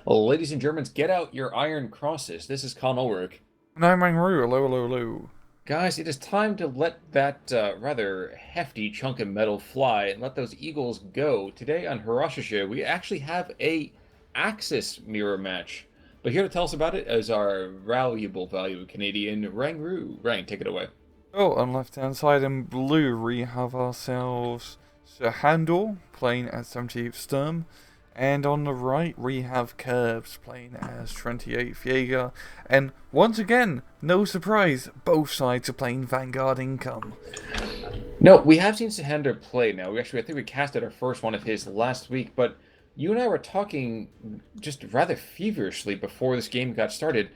Well, ladies and Germans, get out your iron crosses. This is Con Ulrich. No mangrove, hello, hello, hello. Guys, it is time to let that rather hefty chunk of metal fly and let those eagles go. Today on Hirashasha, we actually have a Axis mirror match. But here to tell us about it is our valuable Canadian Rang Ru. Rang, take it away. Oh, on left hand side in blue, we have ourselves Sehandur playing as 78th Sturm. And on the right, we have Curbs playing as 28th Jaeger. And once again, no surprise, both sides are playing Vanguard Income. No, we have seen Sehandur play now. I think we casted our first one of his last week, but you and I were talking just rather feverishly before this game got started.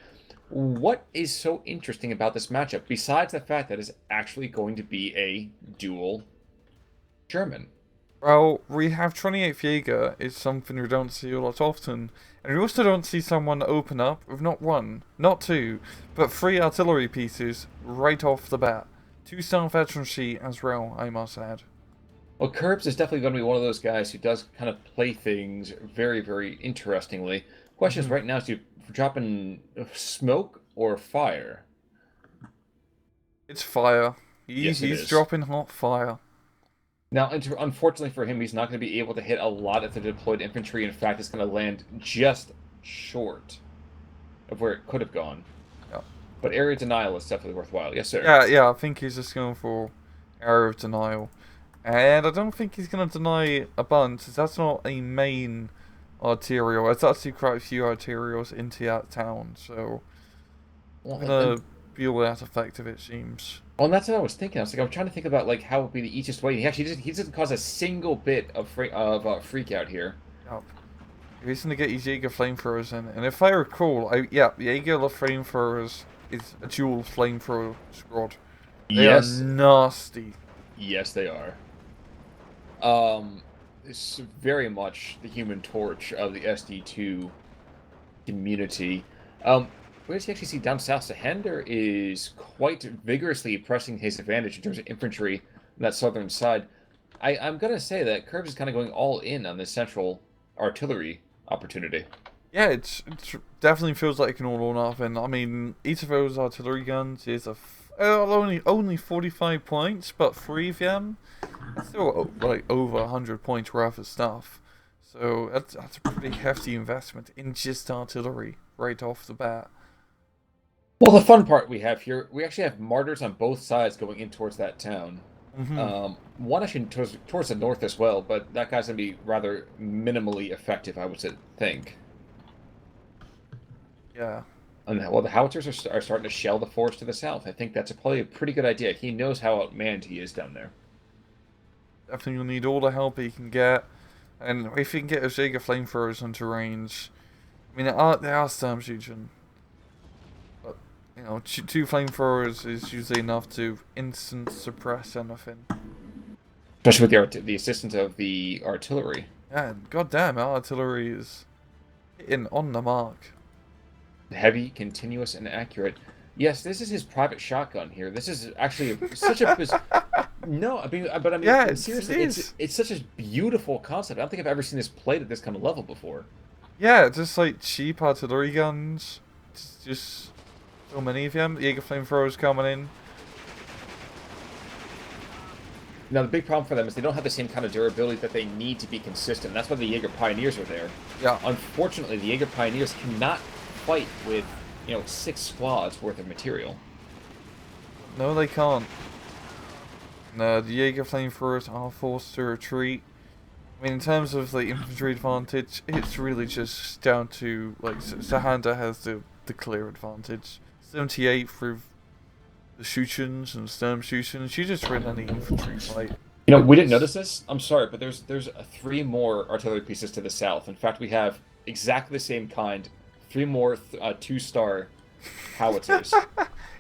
What is so interesting about this matchup, besides the fact that it's actually going to be a dual German? Well, we have 28th Jaeger is something we don't see a lot often. And we also don't see someone open up with not one, not two, but three artillery pieces right off the bat. Two self-entry as well, I must add. Well, Curbs is definitely going to be one of those guys who does kind of play things very, very interestingly. Question is Mhm. right now, is he dropping smoke or fire? It's fire. Yes, it He's is. dropping hot fire. Now, unfortunately for him, he's not going to be able to hit a lot of the deployed infantry. In fact, it's going to land just short of where it could have gone. Yeah. But area denial is definitely worthwhile. Yes, sir. Yeah, I think he's just going for area of denial. And I don't think he's going to deny a bunch, 'cause that's not a main arterial. It's actually quite a few arterials into that town, so Well, I'm gonna be all that effective, it seems. and that's what I was thinking. I was trying to think about like how would be the easiest way. He doesn't cause a single bit of freak out here. Yup. He's gonna get his Jaeger flamethrowers in, and if I recall, Jaeger flamethrowers is a dual flamethrower squad. They are Yes, nasty. yes, they are. Um, it's very much the Human Torch of the SD2 community. Where does he actually see down south? Sehandur is quite vigorously pressing his advantage in terms of infantry on that southern side. I'm gonna say that Curbs is kind of going all in on this central artillery opportunity. Yeah, it's definitely feels like an all or nothing. I mean, each of those artillery guns is only 45 points, but three of them that's still like over 100 points worth of stuff. So that's a pretty hefty investment in just artillery right off the bat. Well, the fun part we have here, we actually have martyrs on both sides going in towards that town. Hmm. One actually towards the north as well, but that guy's gonna be rather minimally effective, I would think. Yeah, And well, the howitzers are starting to shell the forest to the south. I think that's probably a pretty good idea. He knows how outmanned he is down there. definitely you'll need all the help he can get, and if he can get his Jaeger flamethrowers into range, I mean there are some shooting, but you know two flamethrowers is usually enough to instant suppress anything. Especially with the assistance of the artillery. Yeah, and goddamn, our artillery is hitting on the mark. Heavy, continuous, and accurate. Yes, this is his private shotgun here. This is actually such a no. I Yeah, mean, it seriously, is. it's such a beautiful concept. I don't think I've ever seen this played at this kind of level before. Yeah, just like cheap artillery guns. Just so many of them. Jaeger flamethrowers coming in. Now, the big problem for them is they don't have the same kind of durability that they need to be consistent. That's why the Jaeger Pioneers are there. Yeah. Unfortunately, the Jaeger Pioneers cannot fight with, 6 squads worth of material. No, they can't. No, the Jaeger flamethrowers are forced to retreat. I mean, in terms of the infantry advantage, it's really just down to, like, Sahanda has the clear advantage. 78 through the Shoochens and Sturm Shoochens, you just win any infantry fight. We didn't It's, notice this. I'm sorry, but there's 3 more artillery pieces to the south. In fact, we have exactly the same kind, 3 more 2-star howitzers.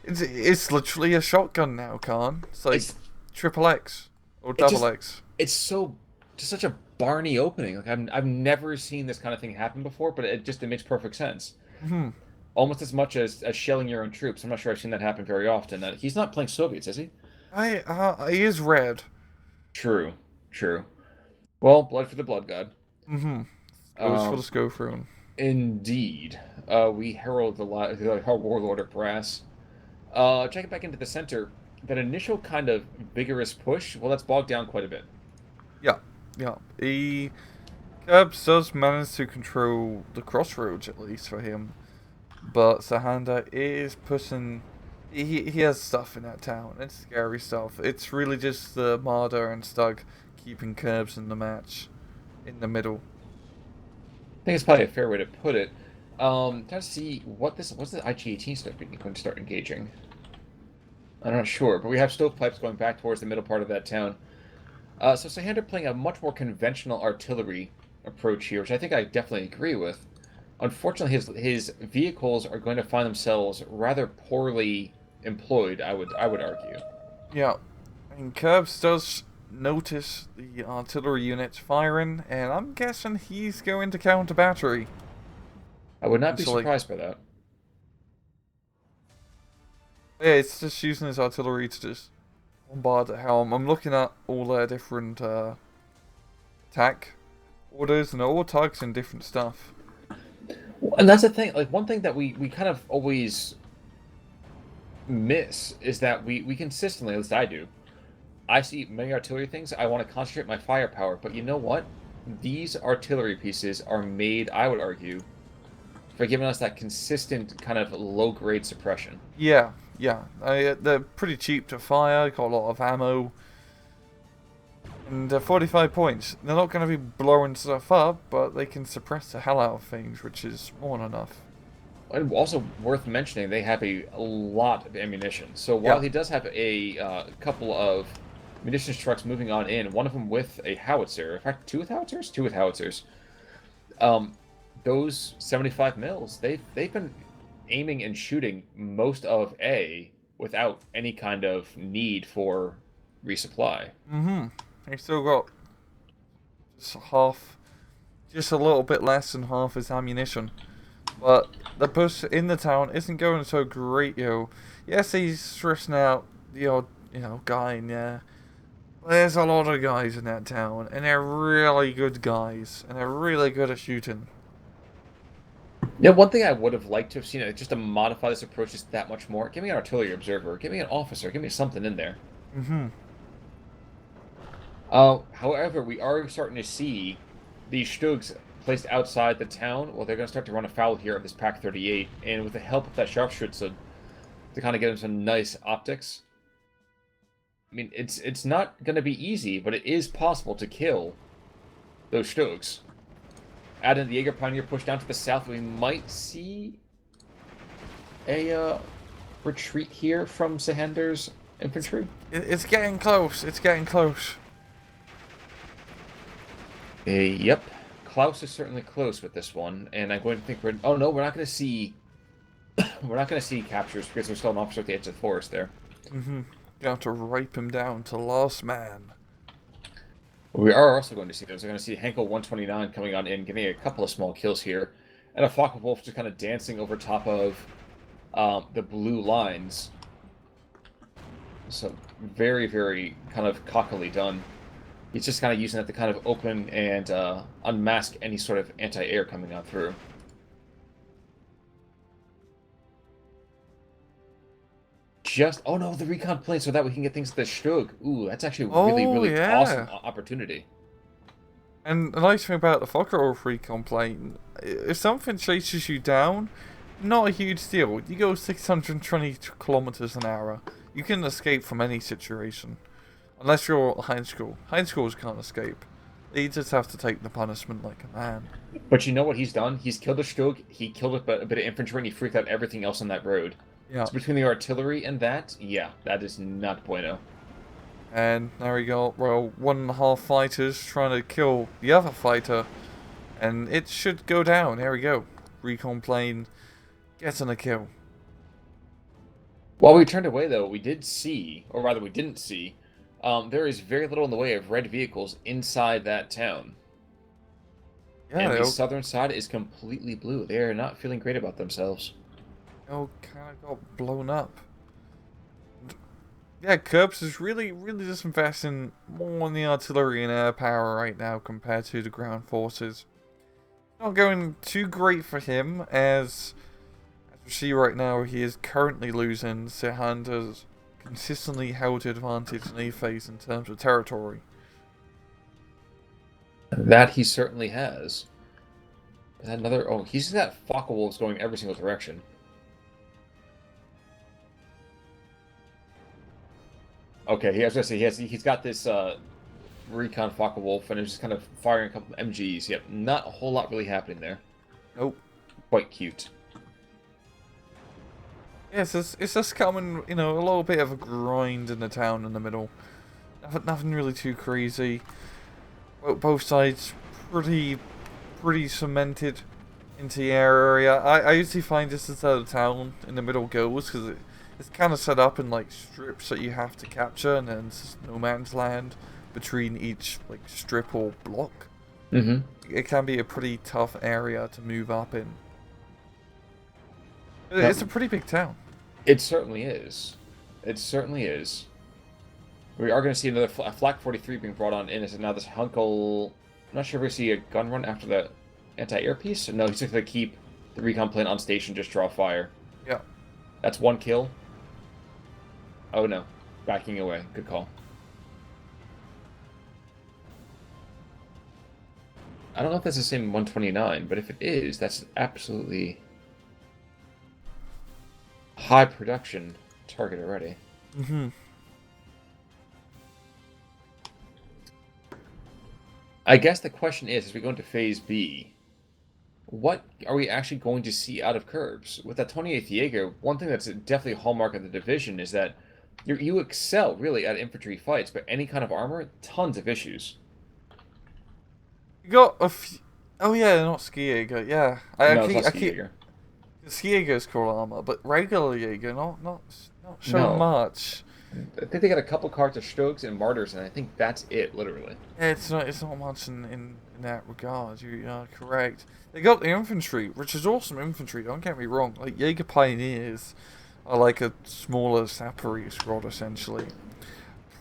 it's literally a shotgun now, Khan. It's like It's triple X or it double just X. it's so just such a Barney opening. Like I've never seen this kind of thing happen before, but it makes perfect sense. Hmm. Almost as much as shelling your own troops. I'm not sure I've seen that happen very often. He's not playing Soviets, is he? He is red. True, true. Well, blood for the blood god. Mm-hmm. Goes for the Um, Scope Rune. Indeed. We herald our warlord of brass. Checking back into the center, that initial kind of vigorous push, well, that's bogged down quite a bit. Yeah, yeah. He Curbs does manage to control the crossroads at least for him, but Sehandur is pushing. He has stuff in that town. It's scary stuff. It's really just the Marder and Stug keeping Curbs in the match, in the middle. I think it's probably a fair way to put it. Trying to see what's the IG-18 stuff going to start engaging. I'm not sure, but we have stovepipes going back towards the middle part of that town. So Sehander playing a much more conventional artillery approach here, which I think I definitely agree with. Unfortunately, his vehicles are going to find themselves rather poorly employed. I would argue. Yeah, and Curbs does notice the artillery units firing, and I'm guessing he's going to counter battery. I would not be Eventually. surprised by that. Yeah, it's just using his artillery to just bombard at helm. I'm looking at all their different attack orders, and they're all targeting different stuff. And that's the thing. Like one thing that we kind of always miss is that we consistently, at least I do, I see many artillery things. I want to concentrate my firepower, but you know what? These artillery pieces are made, I would argue, for giving us that consistent kind of low-grade suppression. Yeah, yeah. They're pretty cheap to fire, got a lot of ammo. And 45 points. They're not going to be blowing stuff up, but they can suppress the hell out of things, which is more than enough. And also worth mentioning, they have a lot of ammunition. So while Yeah. he does have a couple of munitions trucks moving on in, one of them with a howitzer, in fact, two with howitzers? Two with howitzers. Um, those 75 mils, they've been aiming and shooting most of A without any kind of need for resupply. Mm-hmm. They still got just a little bit less than half his ammunition. But the push in the town isn't going so great, yo. Yes, he's stressing out the odd, guy in there. But there's a lot of guys in that town, and they're really good guys, and they're really good at shooting. Yeah, one thing I would have liked to have seen, just to modify this approach just that much more, give me an artillery observer, give me an officer, give me something in there. Mm-hmm. However, we are starting to see these Stugs placed outside the town. Well, they're going to start to run afoul here of this Pack 38, and with the help of that Sharpschütze to kind of get them some nice optics. I mean, it's not going to be easy, but it is possible to kill those Stugs. Add in the Jaeger Pioneer push down to the south, we might see a retreat here from Sehandur's infantry. It's getting close. It's getting close. Yep. Klaus is certainly close with this one, and I'm going to think we're... Oh, no, we're not going to see... we're not going to see captures because there's still an officer at the edge of the forest there. Mm-hmm. You have to ripe him down to last man. We are also going to see those. We're going to see Henkel 129 coming on in, getting a couple of small kills here, and a Flock of Wolf just kind of dancing over top of the blue lines. So very, very kind of cockily done. He's just kind of using that to kind of open and unmask any sort of anti-air coming out through. Oh no, the recon plane, so that we can get things to the Stug. Ooh, that's actually a really, really yeah. awesome opportunity. And the nice thing about the Fokker recon plane, if something chases you down, not a huge deal. You go 620 kilometers an hour. You can escape from any situation. Unless you're Heinz-School. Heinz-Schools can't escape. They just have to take the punishment like a man. But you know what he's done? He's killed a Stug, he killed a bit of infantry, and he freaked out everything else on that road. Yeah. So between the artillery and that, yeah, that is not bueno. And there we go. Well, 1.5 fighters trying to kill the other fighter. And it should go down. There we go. Recon plane getting a kill. While we turned away, though, we did see, or rather we didn't see, there is very little in the way of red vehicles inside that town. Yeah, and the southern side is completely blue. They are not feeling great about themselves. Oh, kind of got blown up. Yeah, Curbs is really just investing more on the artillery and air power right now compared to the ground forces. Not going too great for him, as we see right now, he is currently losing. Sehandur's consistently held the advantage in a phase in terms of territory. That he certainly has. Another. Oh, he's got Focke wolves going every single direction. Okay, he, I was gonna say he's got this recon Focke wolf and is just kind of firing a couple of MGs. Yep, not a whole lot really happening there. Nope. Quite cute. Yes, it's just coming, a little bit of a grind in the town in the middle. Nothing really too crazy. Both sides pretty cemented into the area. I usually find this is how the town in the middle goes, because it's kind of set up in like strips that you have to capture, and then it's no man's land between each like strip or block. Mm-hmm. It can be a pretty tough area to move up in. Yep. It's a pretty big town. It certainly is. It certainly is. We are going to see another Flak 43 being brought on in. Is now this Hunkel. I'm not sure if we see a gun run after the anti-air piece. No, he's just going to keep the recon plane on station, just draw fire. Yeah. That's one kill. Oh no. Backing away. Good call. I don't know if that's the same 129, but if it is, that's absolutely high production target already. Mm-hmm. I guess the question is, as we go into Phase B, what are we actually going to see out of Curbs? With that 28th Jaeger, one thing that's definitely a hallmark of the division is that you excel, really, at infantry fights, but any kind of armor, tons of issues. You got a few... Oh yeah, not Ski Jaeger, yeah. No, it's not Ski Jaeger. Ski Jaeger's cool armor, but regular Jaeger, not so much. I think they got a couple carts of Stogs and Martyrs, and I think that's it, literally. Yeah, it's not much in that regard. You are correct. They got the infantry, which is awesome infantry. Don't get me wrong. Like Jaeger Pioneers are like a smaller Sappery squad essentially.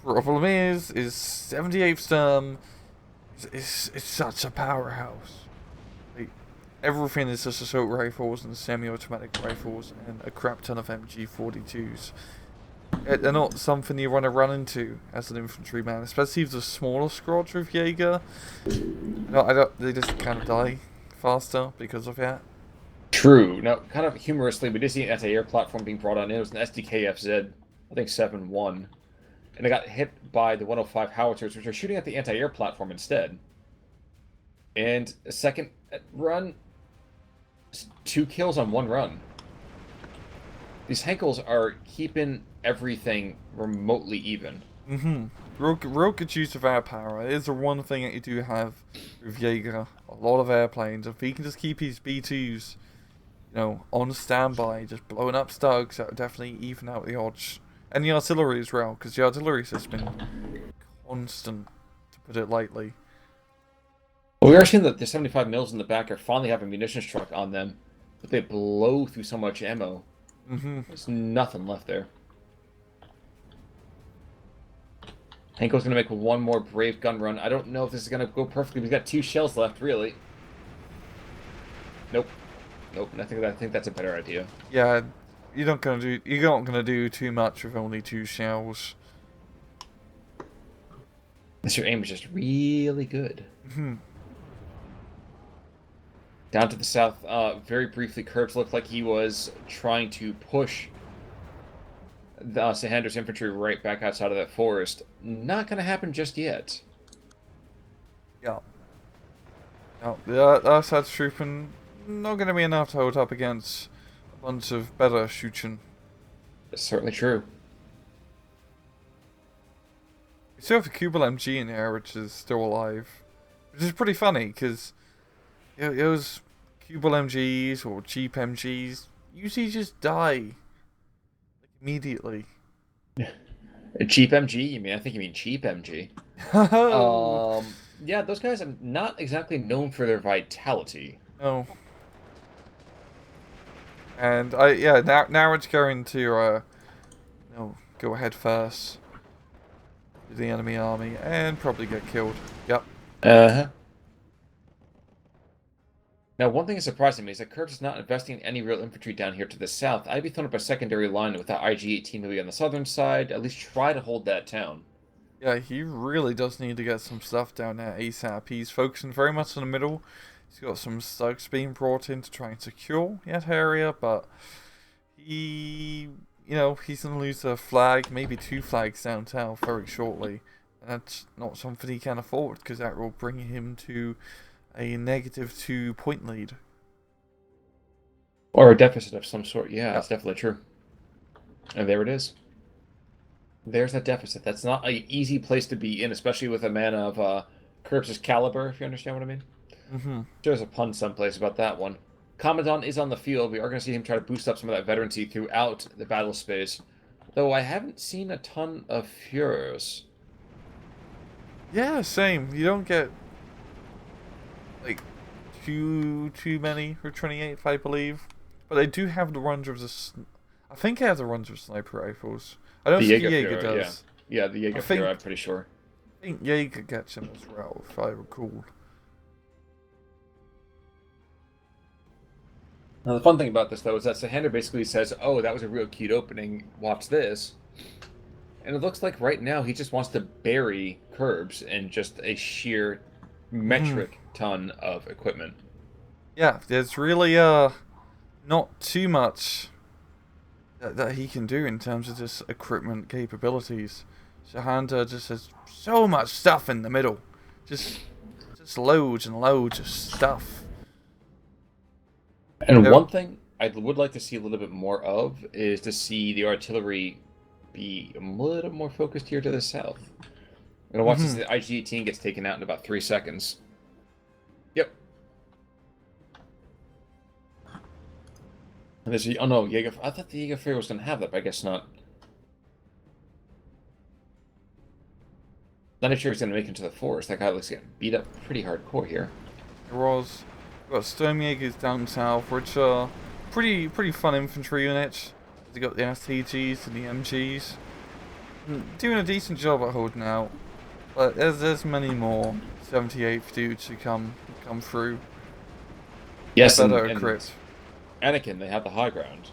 Problem is 78th Sturm is such a powerhouse. Like, everything is just assault rifles and semi-automatic rifles and a crap ton of MG42s. They're not something you want to run into as an infantryman, especially if the smaller squads with Jaeger. They just kind of die faster because of that. True. Now, kind of humorously, we did see an anti-air platform being brought on. It was an SDKFZ, I think 7-1. And they got hit by the 105 howitzers, which are shooting at the anti-air platform instead. And a second run, 2 kills on 1 run. These Henkels are keeping everything remotely even. Mm-hmm. Real good use of air power. It is the one thing that you do have with Jaeger. A lot of airplanes. If he can just keep his B2s, on standby, just blowing up Stugs, that would definitely even out the odds. And the artillery as well, because the artillery's just been constant, to put it lightly. Well, we are seeing that the 75 mils in the back are finally having a munitions truck on them, but they blow through so much ammo. Mm-hmm. There's nothing left there. Henko's going to make one more brave gun run. I don't know if this is going to go perfectly. We've got 2 shells left, really. Nope. I think that's a better idea. Yeah, you're not gonna do too much with only 2 shells. Unless your aim is just really good. Mm-hmm. Down to the south, very briefly, Curbs looked like he was trying to push the Sehandur's infantry right back outside of that forest. Not going to happen just yet. Yeah. No, that's trooping. Not going to be enough to hold up against a bunch of better shooting. That's certainly true. We still have a Kubel MG in here, which is still alive. Which is pretty funny, because those Kubel MGs or cheap MGs usually just die immediately. A cheap MG? I think you mean cheap MG. Yeah, those guys are not exactly known for their vitality. No. And now it's going to go ahead first to the enemy army and probably get killed. Yep. Uh-huh. Now, one thing that's surprising me is that Kurtz is not investing in any real infantry down here to the south. I'd be throwing up a secondary line with that IG-18 maybe on the southern side, at least try to hold that town. Yeah, he really does need to get some stuff down there ASAP. He's focusing very much in the middle. He's got some thugs being brought in to try and secure that area, but he's going to lose a flag, maybe two flags down south very shortly. And that's not something he can afford, because that will bring him to a -2 point lead. Or a deficit of some sort. Yeah, Yeah. that's definitely true. And there it is. There's that deficit. That's not an easy place to be in, especially with a man of Kurtz's caliber, if you understand what I mean. Mm-hmm. There's a pun someplace about that one. Commandant is on the field. We are going to see him try to boost up some of that veterancy throughout the battle space. Though I haven't seen a ton of Führers. Yeah, same. You don't get like too many for 28th, I believe. But they do have the runs of I think they have the runs of sniper rifles. I don't The think Jaeger Jaeger Führer, does. yeah, the Jaeger Führer, I'm pretty sure. I think Jaeger gets him as well, if I recall. Now, the fun thing about this, though, is that Sehandur basically says, oh, that was a real cute opening, watch this. And it looks like right now he just wants to bury curbs in just a sheer metric ton of equipment. Yeah, there's really not too much that he can do in terms of just equipment capabilities. Sehandur just has so much stuff in the middle. Just loads and loads of stuff. And one thing I would like to see a little bit more of is to see the artillery be a little more focused here to the south. I'm going to watch as the IG-18 gets taken out in about 3 seconds. Yep. And there's oh no, Jaeger. I thought the Jaeger was going to have that, but I guess not. Not even sure he's going to make it into the forest. That guy looks getting beat up pretty hardcore here. There was got Sturmjägers down south, which are pretty fun infantry units. They got the STGs and the MGs, doing a decent job at holding out. But there's many more 78th dudes who come through. Yes, better and equipped. Anakin, they have the high ground.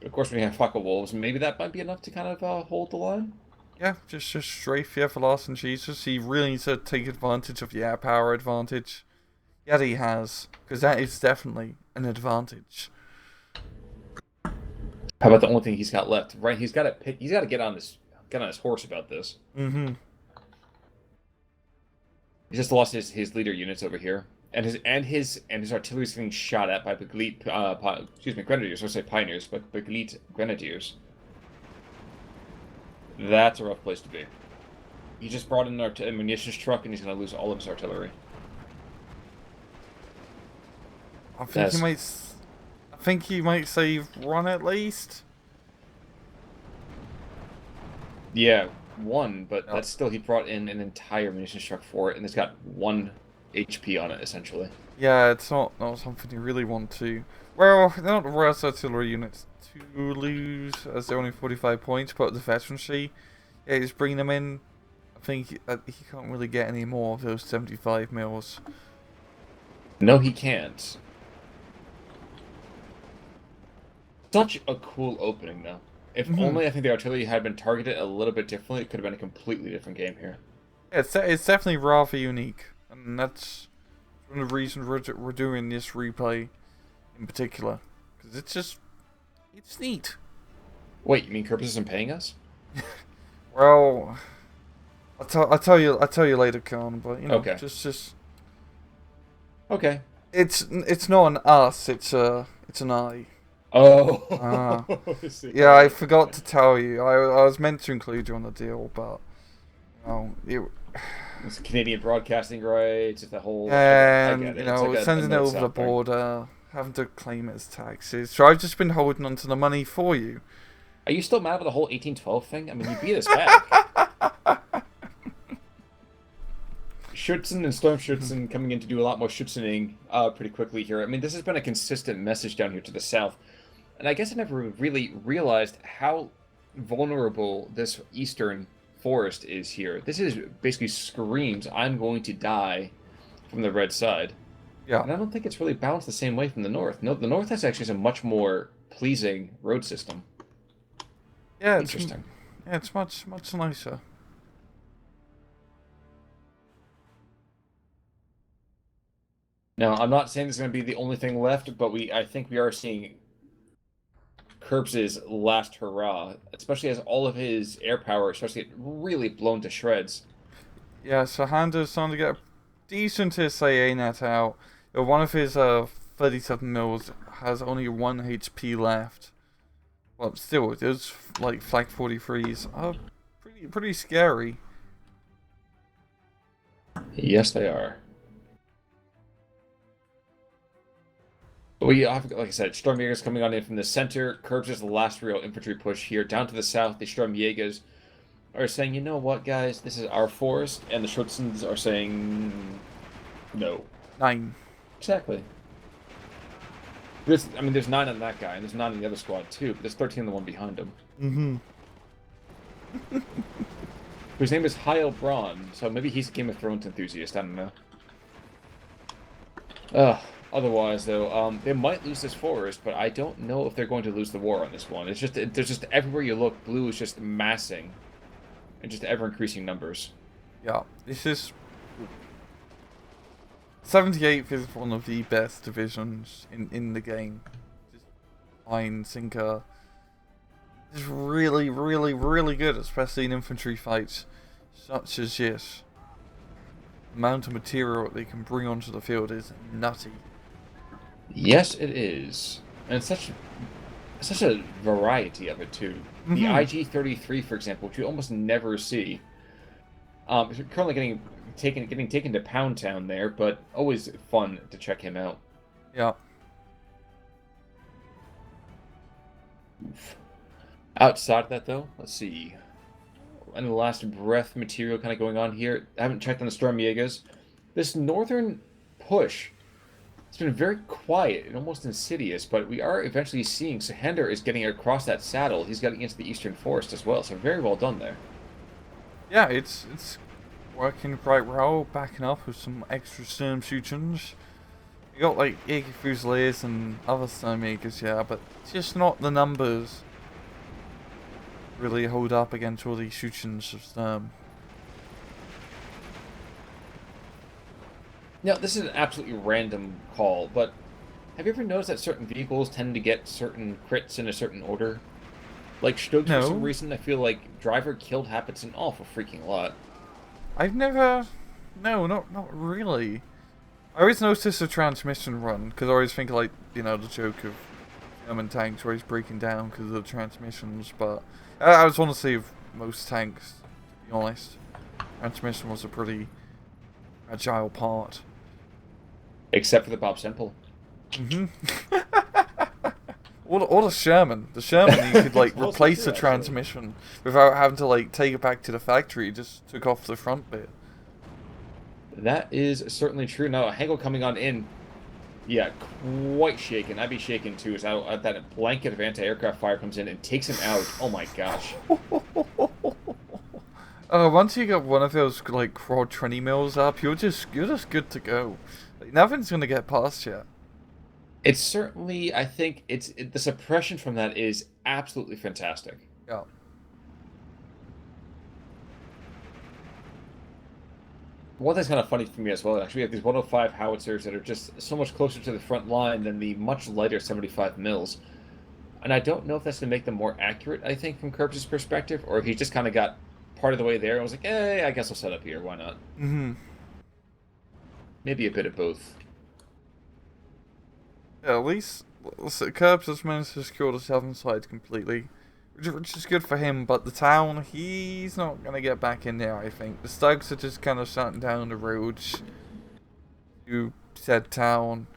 Of course, we have Fucker Wolves. Maybe that might be enough to kind of hold the line. Yeah, just strafe the everlasting Jesus. He really needs to take advantage of the air power advantage. Yeah, he has, because that is definitely an advantage. How about the only thing he's got left? Right, he's got to pick. He's got to get on his horse about this. Mm-hmm. He's just lost his leader units over here, and his artillery is getting shot at by grenadiers. I say pioneers, but Begleit grenadiers. That's a rough place to be. He just brought in a munitions truck, and he's going to lose all of his artillery. I think he might save one at least. Yeah, one, but that's still, he brought in an entire munitions truck for it, and it's got 1 HP on it, essentially. Yeah, it's not something you really want to. Well, they're not the worst artillery units to lose, as they're only 45 points, but the veterancy, yeah, just bringing them in. I think he can't really get any more of those 75 mils. No, he can't. Such a cool opening, though. If only I think the artillery had been targeted a little bit differently, it could have been a completely different game here. Yeah, it's definitely rather unique, and that's one of the reasons we're doing this replay in particular, because it's neat. Wait, you mean Kirby isn't paying us? Well, I'll tell you later, Khan. But you know, Okay. just Okay. It's not an us. It's an I. Oh. Yeah, I forgot to tell you. I was meant to include you on the deal, but It's Canadian broadcasting rights. It's the whole. and I get it. you know, It's like sending it over the border, having to claim it as taxes. So I've just been holding onto the money for you. Are you still mad about the whole 1812 thing? I mean, you beat us back. Schützen and Sturmschützen coming in to do a lot more schützening pretty quickly here. I mean, this has been a consistent message down here to the south. And I guess I never really realized how vulnerable this eastern forest is here. This is basically screams, I'm going to die from the red side. Yeah. And I don't think it's really balanced the same way from the north. No, the north has actually a much more pleasing road system. Yeah, Interesting. it's much nicer. Now, I'm not saying this is going to be the only thing left, but I think we are seeing Curbs's last hurrah, especially as all of his air power starts to get really blown to shreds. Yeah, so Sehandur's starting to get a decent SAA net out. One of his 37 mils has only 1 HP left. Well, still, those like Flak 43s are pretty scary. Yes, they are. We have, like I said, Sturmjägers coming on in from the center. Curbs is the last real infantry push here. Down to the south, the Sturmjägers are saying, you know what, guys, this is our forest. And the Schützens are saying, no. 9. Exactly. I mean, there's 9 on that guy, and there's 9 on the other squad, too. But there's 13 on the one behind him. Mm-hmm. Whose name is Heil Braun, so maybe he's a Game of Thrones enthusiast, I don't know. Otherwise, though, they might lose this forest, but I don't know if they're going to lose the war on this one. It's just, there's just everywhere you look, blue is just massing. And just ever-increasing numbers. Yeah, this is... 78th is one of the best divisions in the game. Just line sinker. It's really, really good, especially in infantry fights such as this. The amount of material they can bring onto the field is nutty. Yes, it is. And it's such a variety of it, too. The IG-33, for example, which you almost never see. Is currently getting taken to Pound Town there, but always fun to check him out. Yeah. Oof. Outside of that, though, let's see. And the last breath material kind of going on here. I haven't checked on the Sturmjägers. This northern push, it's been very quiet and almost insidious, but we are eventually seeing Sehandur is getting across that saddle. He's getting into the eastern forest as well, so very well done there. Yeah, it's working quite well, backing up with some extra Sturmschützens. You got like Jäger Fusiliers and other Sturmjägers, yeah, but just not the numbers really hold up against all these Schützens of Sturm. Now, this is an absolutely random call, but have you ever noticed that certain vehicles tend to get certain crits in a certain order? Like Stokes, for some reason, I feel like driver killed happens an awful freaking lot. I've never... No, not really. I always notice a transmission run, because I always think, like, you know, the joke of German tanks always breaking down because of the transmissions, but I was want to see if most tanks, to be honest. Transmission was a pretty agile part. Except for the Bob Semple. Or the Sherman. The Sherman, you could, like, replace the transmission without having to, like, take it back to the factory. You just took off the front bit. That is certainly true. Now, Hengel coming on in. Yeah, quite shaken. I'd be shaken, too, as that blanket of anti-aircraft fire comes in and takes him out. Oh, my gosh. Once you get one of those, like, quad 20 mils up, you're just good to go. Like, nothing's gonna get past you. It's certainly, I think, the suppression from that is absolutely fantastic. Yeah. One thing's kind of funny for me as well, actually, we have these 105 howitzers that are just so much closer to the front line than the much lighter 75 mils. And I don't know if that's going to make them more accurate, I think, from Curbs' perspective, or if he just kind of got part of the way there and was like, hey, I guess I'll set up here, why not? Maybe a bit of both. Yeah, at least Curbs has managed to secure the southern side completely, which is good for him, but the town, he's not going to get back in there, I think. The Stugs are just kind of shutting down the roads to said town,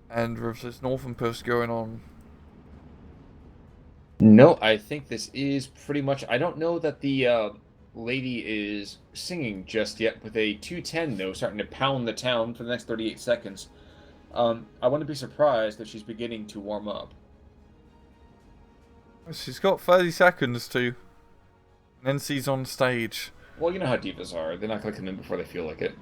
and with this northern push going on. No, I think this is pretty much... I don't know that the lady is singing just yet, with a 210, though, starting to pound the town for the next 38 seconds. I wouldn't be surprised if she's beginning to warm up. She's got 30 seconds to, and then she's on stage. Well, you know how divas are. They're not going to come in before they feel like it.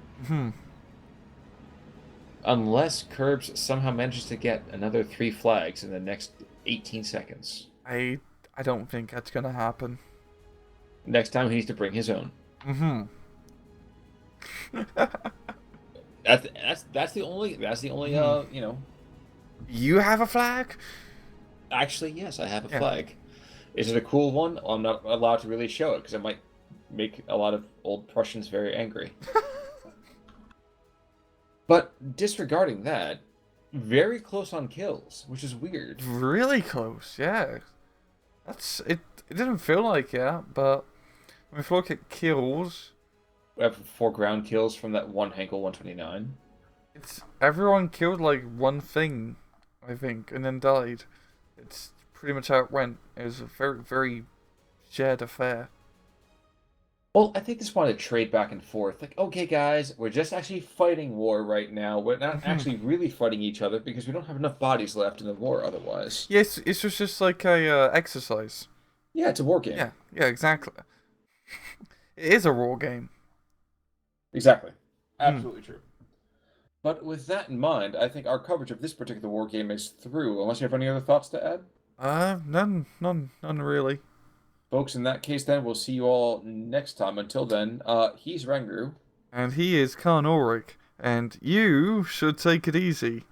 Unless Curbs somehow manages to get another 3 flags in the next 18 seconds. I I don't think that's gonna happen. Next time he needs to bring his own. Mm-hmm. That's the only Hmm. You have a flag? actually, yes, I have a Yeah. flag. Is it a cool one? I'm not allowed to really show it because it might make a lot of old Prussians very angry. But disregarding that, very close on kills, which is weird. Really close, yeah. That's it. It didn't feel like it, but if you look at kills, We have 4 ground kills from that one Henkel 129. it's everyone killed like one thing, I think, and then died. It's pretty much how it went. It was a very shared affair. Well, I think they just want to trade back and forth. Like, okay, guys, we're just actually fighting war right now. We're not Mhm. actually really fighting each other because we don't have enough bodies left in the war otherwise. Yes, it's just like a exercise. Yeah, it's a war game. Yeah, exactly. It is a raw game. Exactly. Hmm. Absolutely true. But with that in mind, I think our coverage of this particular war game is through, unless you have any other thoughts to add. None really. Folks, in that case, then, we'll see you all next time. Until then, he's Rangru. And he is Khan Ulrich, and you should take it easy.